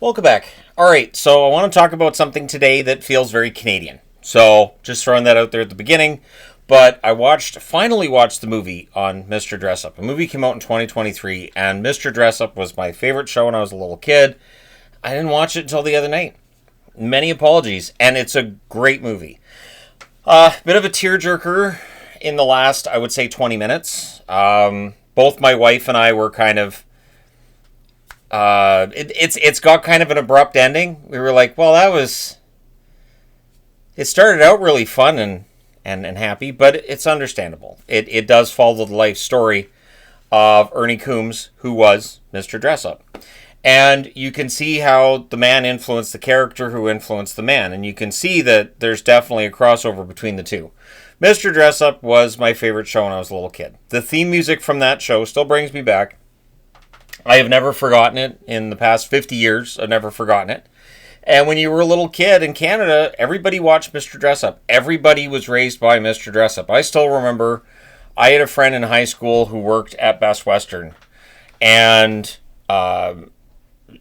Welcome back. All right, so I want to talk about something today that feels very Canadian. So, just throwing that out there at the beginning. But I finally watched the movie on Mr. Dressup. A movie came out in 2023, and Mr. Dressup was my favorite show when I was a little kid. I didn't watch it until the other night. Many apologies, and it's a great movie. Bit of a tearjerker in the last, I would say, 20 minutes. Both my wife and I were kind of... It's got kind of an abrupt ending. We were like, well, it started out really fun and happy, but it's understandable. It does follow the life story of Ernie Coombs, who was Mr. Dressup. And you can see how the man influenced the character who influenced the man. And you can see that there's definitely a crossover between the two. Mr. Dressup was my favorite show when I was a little kid. The theme music from that show still brings me back. I have never forgotten it. In the past 50 years, I've never forgotten it. And when you were a little kid in Canada, everybody watched Mr. Dressup. Everybody was raised by Mr. Dressup. I still remember I had a friend in high school who worked at Best Western. And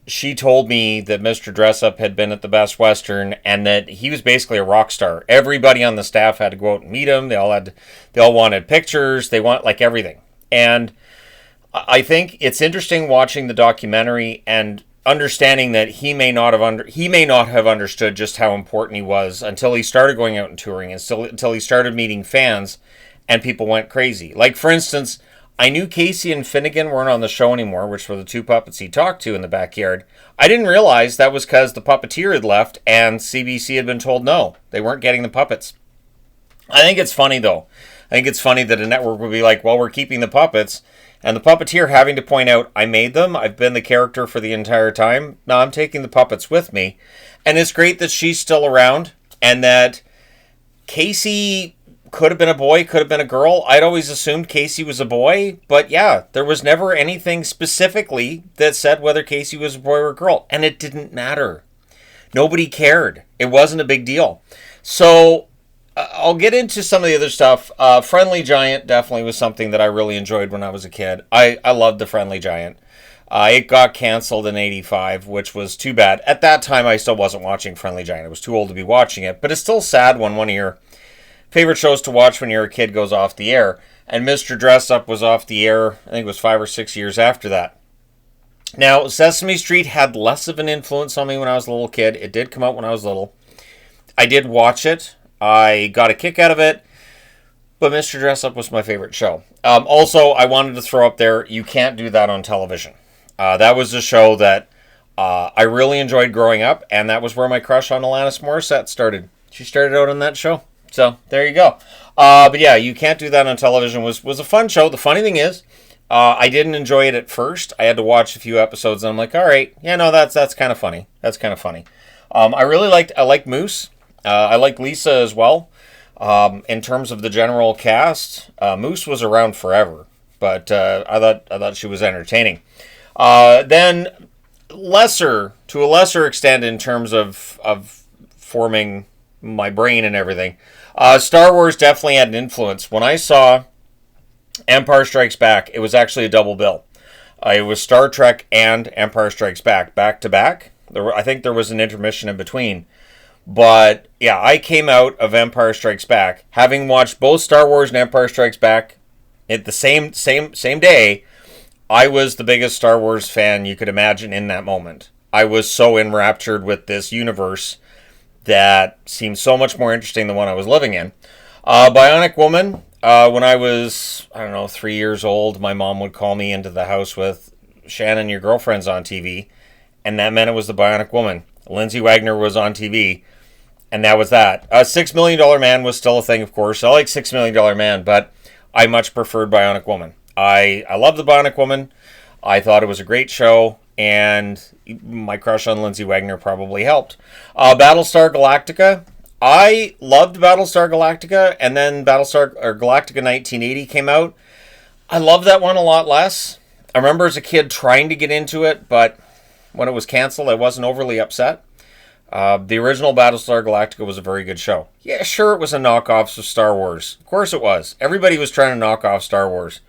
she told me that Mr. Dressup had been at the Best Western and that he was basically a rock star. Everybody on the staff had to go out and meet him. They all wanted pictures. They want like everything. And I think it's interesting watching the documentary and understanding that he may not have understood just how important he was until he started going out and touring and until he started meeting fans and people went crazy. Like, for instance, I knew Casey and Finnegan weren't on the show anymore, which were the two puppets he talked to in the backyard. I didn't realize that was because the puppeteer had left and CBC had been told no, they weren't getting the puppets. I think it's funny, though. I think it's funny that a network would be like, well, we're keeping the puppets. And the puppeteer having to point out, I made them. I've been the character for the entire time. No, I'm taking the puppets with me. And it's great that she's still around and that Casey could have been a boy, could have been a girl. I'd always assumed Casey was a boy. But yeah, there was never anything specifically that said whether Casey was a boy or a girl. And it didn't matter. Nobody cared. It wasn't a big deal. So I'll get into some of the other stuff. Friendly Giant definitely was something that I really enjoyed when I was a kid. I loved the Friendly Giant. It got canceled in 85, which was too bad. At that time, I still wasn't watching Friendly Giant. I was too old to be watching it. But it's still sad when one of your favorite shows to watch when you're a kid goes off the air. And Mr. Dressup was off the air, I think it was 5 or 6 years after that. Now, Sesame Street had less of an influence on me when I was a little kid. It did come out when I was little. I did watch it. I got a kick out of it, but Mr. Dressup was my favorite show. Also, I wanted to throw up there, you can't do that on television. That was a show that I really enjoyed growing up, and that was where my crush on Alanis Morissette started. She started out on that show, so there you go. But yeah, you can't do that on television. Was a fun show. The funny thing is, I didn't enjoy it at first. I had to watch a few episodes, and I'm like, all right, yeah, no, that's kind of funny. That's kind of funny. I liked Moose. I like Lisa as well. In terms of the general cast, Moose was around forever, but I thought she was entertaining. Then to a lesser extent in terms of forming my brain and everything, Star Wars definitely had an influence. When I saw Empire Strikes Back, it was actually a double bill. It was Star Trek and Empire Strikes Back to back. I think there was an intermission in between. But yeah, I came out of Empire Strikes Back having watched both Star Wars and Empire Strikes Back at the same day. I was the biggest Star Wars fan you could imagine in that moment. I was so enraptured with this universe that seemed so much more interesting than one I was living in. Bionic Woman. When I was 3 years old, my mom would call me into the house with Shannon, your girlfriend's on TV, and that meant it was the Bionic Woman. Lindsay Wagner was on TV, and that was that. $6 Million Man was still a thing, of course. I like $6 Million Man, but I much preferred Bionic Woman. I loved the Bionic Woman. I thought it was a great show, and my crush on Lindsay Wagner probably helped. Battlestar Galactica. I loved Battlestar Galactica, and then Galactica 1980 came out. I loved that one a lot less. I remember as a kid trying to get into it, but when it was canceled, I wasn't overly upset. The original Battlestar Galactica was a very good show. Yeah, sure, it was a knockoff of Star Wars. Of course it was. Everybody was trying to knock off Star Wars.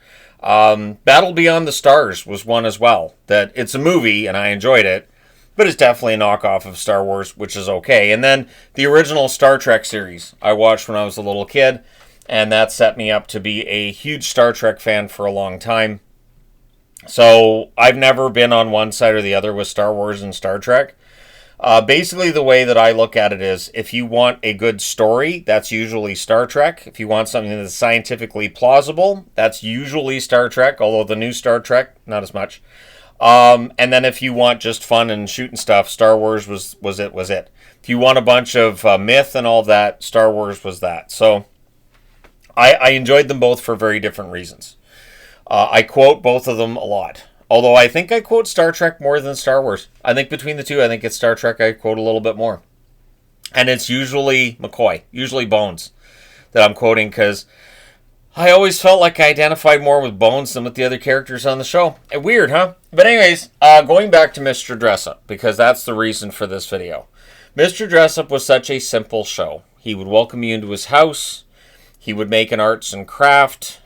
Battle Beyond the Stars was one as well. That it's a movie, and I enjoyed it, but it's definitely a knockoff of Star Wars, which is okay. And then the original Star Trek series I watched when I was a little kid, and that set me up to be a huge Star Trek fan for a long time. So I've never been on one side or the other with Star Wars and Star Trek. Basically, the way that I look at it is, if you want a good story, that's usually Star Trek. If you want something that's scientifically plausible, that's usually Star Trek, although the new Star Trek, not as much. And then if you want just fun and shooting stuff, Star Wars was it. If you want a bunch of myth and all that, Star Wars was that. So I enjoyed them both for very different reasons. I quote both of them a lot. Although I think I quote Star Trek more than Star Wars. I think between the two, I think it's Star Trek I quote a little bit more. And it's usually McCoy, usually Bones, that I'm quoting, because I always felt like I identified more with Bones than with the other characters on the show. Weird, huh? But anyways, going back to Mr. Dressup, because that's the reason for this video. Mr. Dressup was such a simple show. He would welcome you into his house. He would make an arts and craft.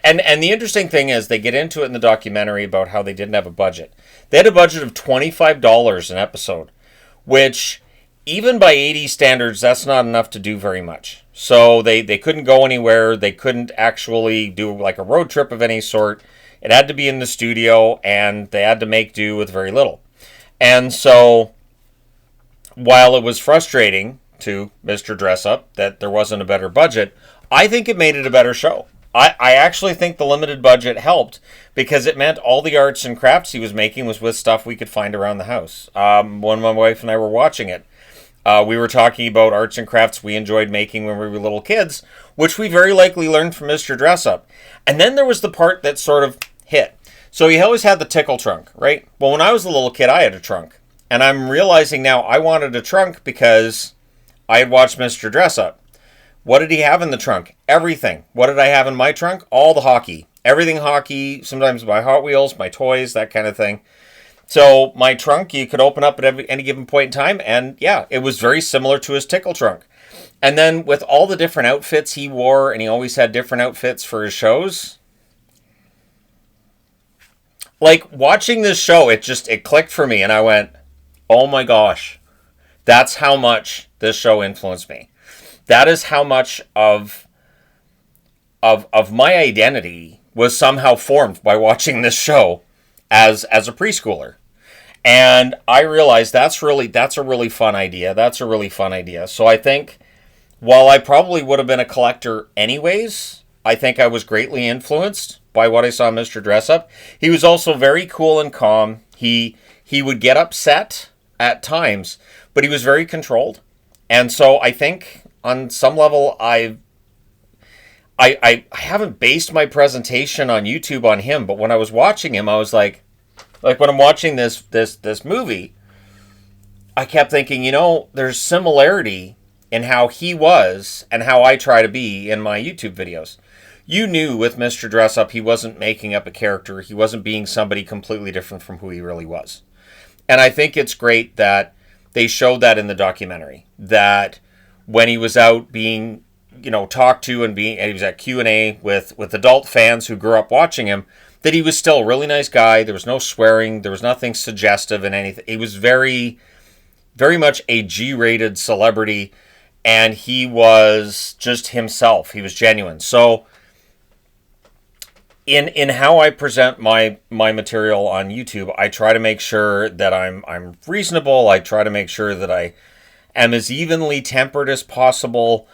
And the interesting thing is, they get into it in the documentary about how they didn't have a budget. They had a budget of $25 an episode, which, even by 80 standards, that's not enough to do very much. So they couldn't go anywhere. They couldn't actually do like a road trip of any sort. It had to be in the studio, and they had to make do with very little. And so, while it was frustrating to Mr. Dressup that there wasn't a better budget, I think it made it a better show. I actually think the limited budget helped, because it meant all the arts and crafts he was making was with stuff we could find around the house. When my wife and I were watching it, we were talking about arts and crafts we enjoyed making when we were little kids, which we very likely learned from Mr. Dressup. And then there was the part that sort of hit. So he always had the tickle trunk, right? Well, when I was a little kid, I had a trunk. And I'm realizing now I wanted a trunk because I had watched Mr. Dressup. What did he have in the trunk? Everything. What did I have in my trunk? All the hockey. Everything hockey, sometimes my Hot Wheels, my toys, that kind of thing. So my trunk, you could open up at any given point in time, and yeah, it was very similar to his tickle trunk. And then with all the different outfits he wore, and he always had different outfits for his shows, like, watching this show, it clicked for me, and I went, oh my gosh, that's how much this show influenced me. That is how much of my identity was somehow formed by watching this show as a preschooler. And I realized that's a really fun idea. That's a really fun idea. So I think, while I probably would have been a collector anyways, I think I was greatly influenced by what I saw Mr. Dressup. He was also very cool and calm. He would get upset at times, but he was very controlled. And so I think, on some level, I haven't based my presentation on YouTube on him, but when I was watching him, I was like when I'm watching this movie, I kept thinking, there's similarity in how he was and how I try to be in my YouTube videos. You knew with Mr. Dressup, he wasn't making up a character. He wasn't being somebody completely different from who he really was. And I think it's great that they showed that in the documentary, that when he was out being, talked to, and he was at Q&A with adult fans who grew up watching him, that he was still a really nice guy. There was no swearing. There was nothing suggestive in anything. He was very, very much a G-rated celebrity, and he was just himself. He was genuine. So in how I present my material on YouTube, I try to make sure that I'm reasonable. I try to make sure that I am as evenly tempered as possible,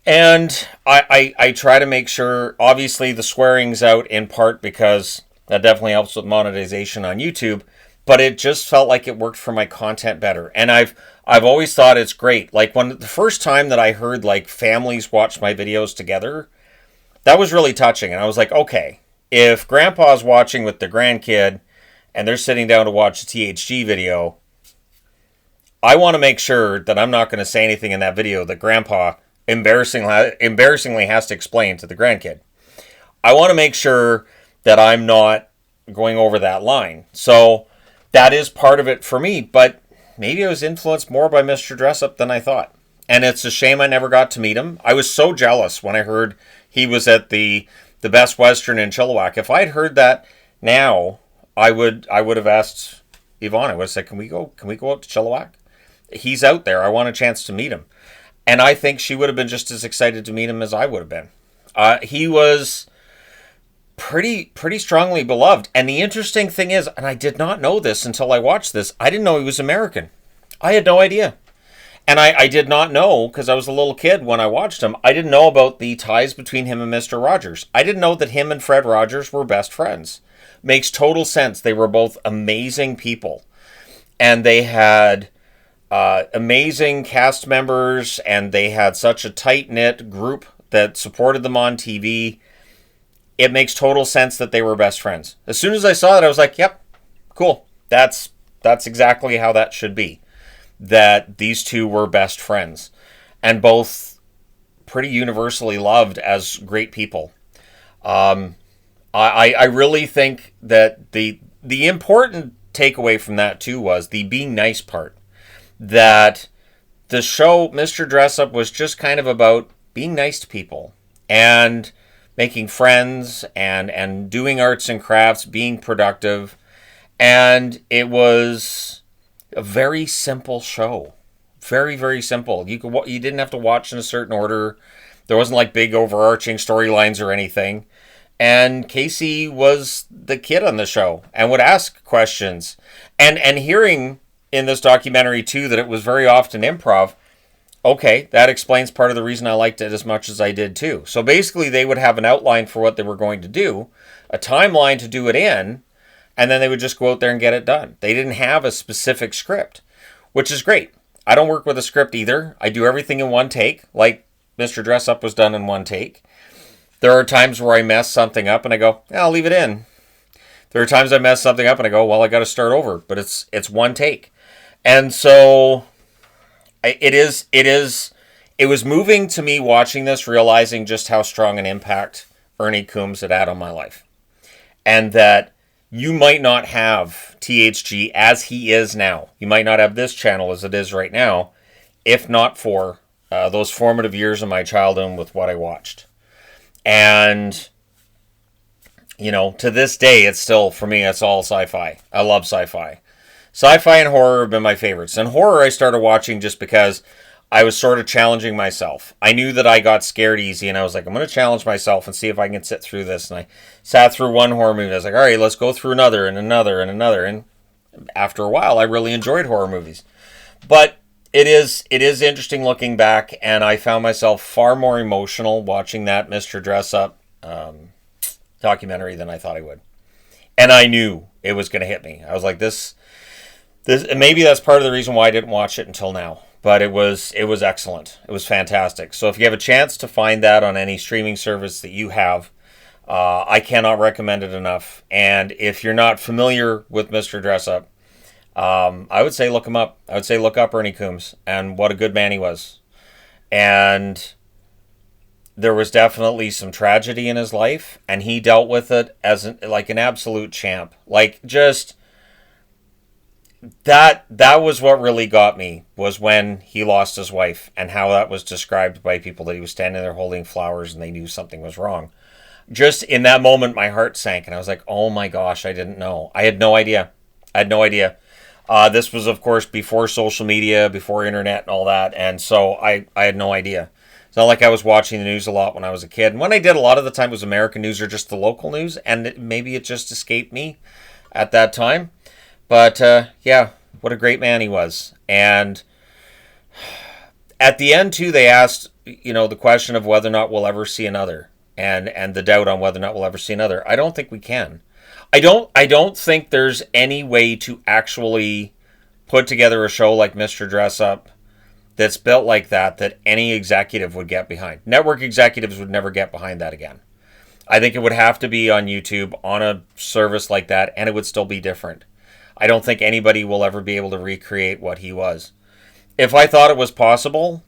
and I try to make sure, obviously, the swearing's out, in part because that definitely helps with monetization on YouTube, but it just felt like it worked for my content better. And I've always thought it's great. Like, when the first time that I heard like families watch my videos together, that was really touching, and I was like, okay, if Grandpa's watching with the grandkid and they're sitting down to watch a THG video, I want to make sure that I'm not going to say anything in that video that Grandpa embarrassingly has to explain to the grandkid. I want to make sure that I'm not going over that line. So that is part of it for me, but maybe I was influenced more by Mr. Dressup than I thought. And it's a shame I never got to meet him. I was so jealous when I heard he was at the Best Western in Chilliwack. If I'd heard that now, I would have asked Yvonne. I would have said, can we go out to Chilliwack? He's out there. I want a chance to meet him. And I think she would have been just as excited to meet him as I would have been. He was pretty strongly beloved. And the interesting thing is, and I did not know this until I watched this, I didn't know he was American. I had no idea. And I did not know, because I was a little kid when I watched him, I didn't know about the ties between him and Mr. Rogers. I didn't know that him and Fred Rogers were best friends. Makes total sense. They were both amazing people. And they had amazing cast members, and they had such a tight-knit group that supported them on TV. It makes total sense that they were best friends. As soon as I saw that, I was like, yep, cool. That's exactly how that should be. That these two were best friends. And both pretty universally loved as great people. I really think that the important takeaway from that, too, was the being nice part. That the show, Mr. Dressup, was just kind of about being nice to people. And making friends and doing arts and crafts, being productive. And it was a very simple show. Very, very simple. You didn't have to watch in a certain order. There wasn't like big overarching storylines or anything. And Casey was the kid on the show and would ask questions. And hearing in this documentary too that it was very often improv, okay, that explains part of the reason I liked it as much as I did too. So basically they would have an outline for what they were going to do, a timeline to do it in, and then they would just go out there and get it done. They didn't have a specific script, which is great. I don't work with a script either. I do everything in one take, like Mr. Dressup was done in one take. There are times where I mess something up and I go, yeah, I'll leave it in. There are times I mess something up and I go, well, I got to start over, but it's one take. And so it was moving to me watching this, realizing just how strong an impact Ernie Coombs had on my life. And that you might not have THG as he is now. You might not have this channel as it is right now, if not for those formative years of my childhood with what I watched. And, you know, to this day, it's still, for me, it's all sci-fi. I love sci-fi. Sci-fi and horror have been my favorites. And horror I started watching just because I was sort of challenging myself. I knew that I got scared easy, and I was like, I'm going to challenge myself and see if I can sit through this. And I sat through one horror movie. I was like, all right, let's go through another and another and another. And after a while, I really enjoyed horror movies. But it is interesting looking back, and I found myself far more emotional watching that Mr. Dressup documentary than I thought I would. And I knew it was going to hit me. I was like, this maybe that's part of the reason why I didn't watch it until now. But it was excellent. It was fantastic. So if you have a chance to find that on any streaming service that you have, I cannot recommend it enough. And if you're not familiar with Mr. Dressup, I would say look him up. I would say look up Ernie Coombs and what a good man he was. And there was definitely some tragedy in his life, and he dealt with it as like an absolute champ. Like just that was what really got me, was when he lost his wife and how that was described by people, that he was standing there holding flowers and they knew something was wrong. Just in that moment, my heart sank and I was like, oh my gosh, I didn't know. I had no idea. This was, of course, before social media, before internet and all that. And so I had no idea. It's not like I was watching the news a lot when I was a kid. And when I did, a lot of the time it was American news or just the local news. And maybe it just escaped me at that time. But, yeah, what a great man he was. And at the end, too, they asked, you know, the question of whether or not we'll ever see another. And the doubt on whether or not we'll ever see another. I don't think we can. I don't think there's any way to actually put together a show like Mr. Dressup that's built like that any executive would get behind. Network executives would never get behind that again. I think it would have to be on YouTube, on a service like that, and it would still be different. I don't think anybody will ever be able to recreate what he was. If I thought it was possible,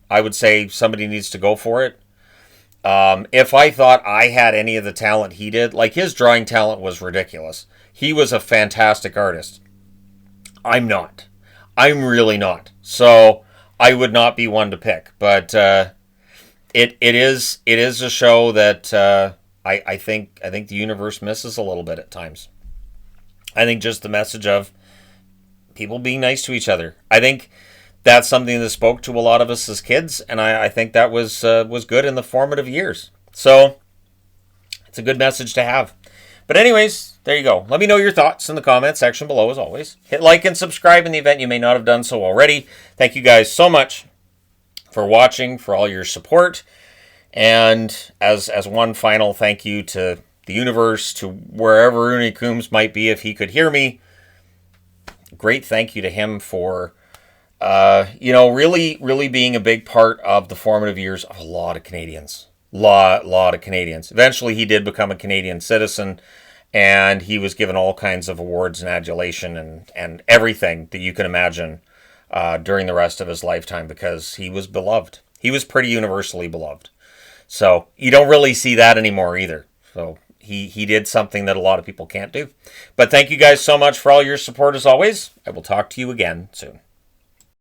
I would say somebody needs to go for it. If I thought I had any of the talent he did, like his drawing talent was ridiculous. He was a fantastic artist. I'm not. I'm really not. So I would not be one to pick. But it is a show that I think the universe misses a little bit at times. I think just the message of people being nice to each other. I think that's something that spoke to a lot of us as kids, and I think that was good in the formative years. So it's a good message to have. But anyways, there you go. Let me know your thoughts in the comments section below, as always. Hit like and subscribe in the event you may not have done so already. Thank you guys so much for watching, for all your support. And as one final thank you to the universe, to wherever Ernie Coombs might be, if he could hear me, great thank you to him for, really being a big part of the formative years of a lot of Canadians. Lot of Canadians. Eventually, he did become a Canadian citizen, and he was given all kinds of awards and adulation and everything that you can imagine during the rest of his lifetime, because he was beloved. He was pretty universally beloved. So you don't really see that anymore either. So he did something that a lot of people can't do. But thank you guys so much for all your support as always. I will talk to you again soon.